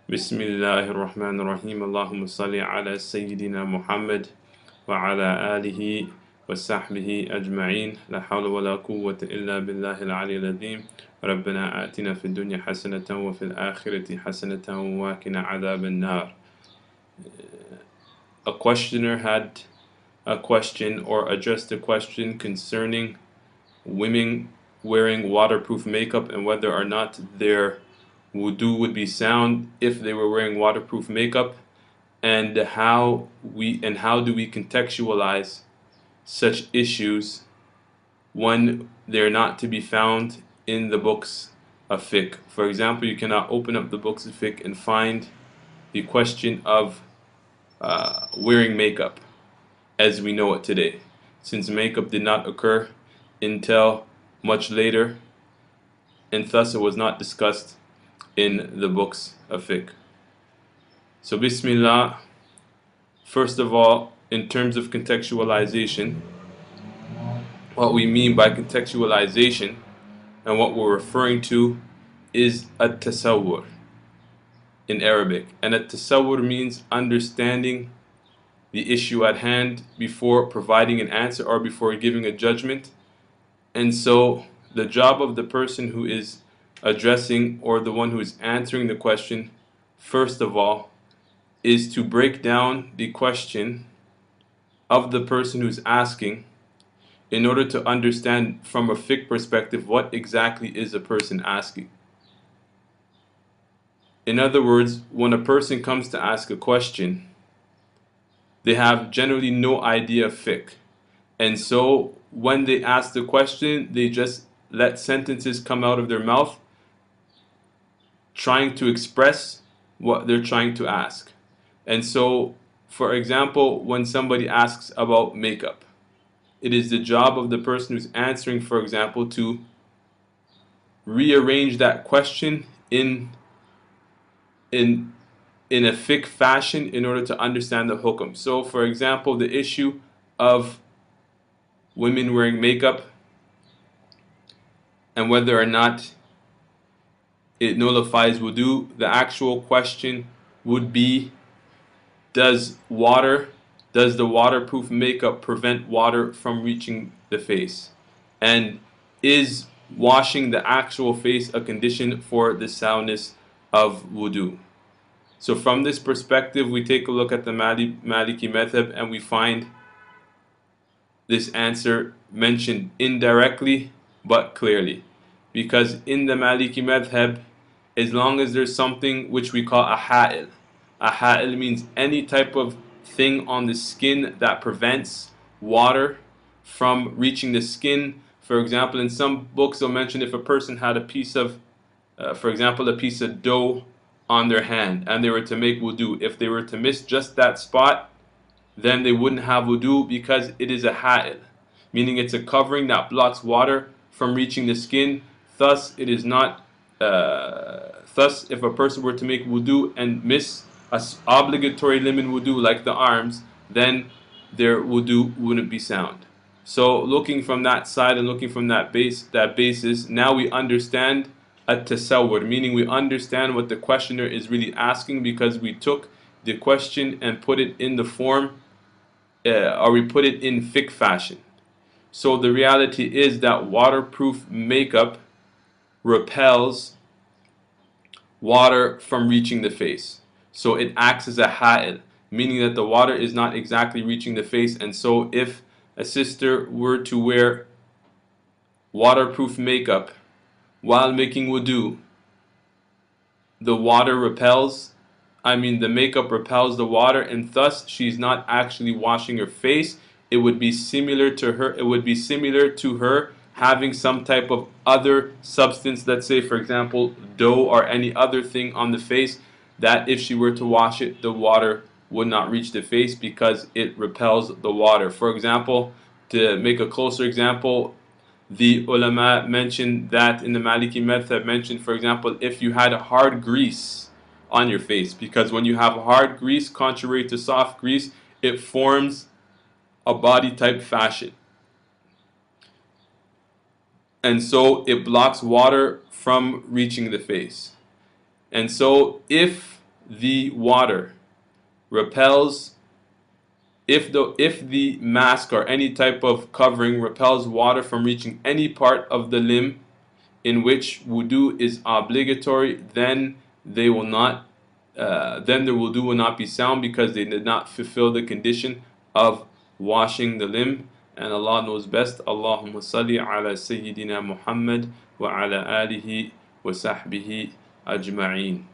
بسم الله الرحمن الرحيم اللهم صل على سيدنا محمد وعلى آله وصحبه أجمعين لا حول ولا قوة إلا بالله العلي العظيم ربنا آتنا في الدنيا حسنة وفي الآخرة حسنة وقنا عذاب النار. A questioner had a question or addressed a question concerning women wearing waterproof makeup and whether or not their wudu would be sound if they were wearing waterproof makeup, and how do we contextualize such issues when they're not to be found in the books of fiqh. For example, you cannot open up the books of fiqh and find the question of wearing makeup as we know it today, since makeup did not occur until much later, and thus it was not discussed in the books of fiqh. So Bismillah, first of all, in terms of contextualization, what we mean by contextualization and what we're referring to is at-tasawwur in Arabic. And at-tasawwur means understanding the issue at hand before providing an answer or before giving a judgment. And so the job of the person who is addressing or the one who is answering the question, first of all, is to break down the question of the person who's asking in order to understand from a fiqh perspective what exactly is a person asking. In other words, when a person comes to ask a question, they have generally no idea of fiqh. And so when they ask the question, they just let sentences come out of their mouth trying to express what they're trying to ask. And so, for example, when somebody asks about makeup, it is the job of the person who's answering, for example, to rearrange that question in a fiqh fashion in order to understand the hukum. So, for example, the issue of women wearing makeup and whether or not it nullifies wudu, the actual question would be, does the waterproof makeup prevent water from reaching the face? And is washing the actual face a condition for the soundness of wudu? So from this perspective, we take a look at the Maliki method and we find this answer mentioned indirectly but clearly. Because in the Maliki madhab, as long as there's something which we call a ha'il means any type of thing on the skin that prevents water from reaching the skin. For example, in some books they'll mention if a person had a piece of, for example, a piece of dough on their hand and they were to make wudu, if they were to miss just that spot, then they wouldn't have wudu because it is a ha'il, meaning it's a covering that blocks water from reaching the skin. Thus, it is not. Thus, if a person were to make wudu and miss an obligatory limb in wudu, like the arms, then their wudu wouldn't be sound. So, looking from that side and looking from that basis, now we understand at-tasawwur, meaning we understand what the questioner is really asking because we took the question and put it in the form, or we put it in fiqh fashion. So the reality is that waterproof makeup repels water from reaching the face. So it acts as a ha'il, meaning that the water is not exactly reaching the face. And so if a sister were to wear waterproof makeup while making wudu, the makeup repels the water, and thus she's not actually washing her face. It would be similar to her having some type of other substance, let's say for example dough or any other thing on the face, that if she were to wash it, the water would not reach the face because it repels the water. For example, to make a closer example, the ulama mentioned that in the Maliki method, mentioned for example if you had hard grease on your face, because when you have hard grease, contrary to soft grease, it forms a body type fashion, and so it blocks water from reaching the face. And so if the water repels, if the mask or any type of covering repels water from reaching any part of the limb in which wudu is obligatory, then they will not then their wudu will not be sound, because they did not fulfill the condition of washing the limb. And Allah knows best. Allahumma salli ala Sayyidina Muhammad wa ala alihi wa sahbihi ajma'een.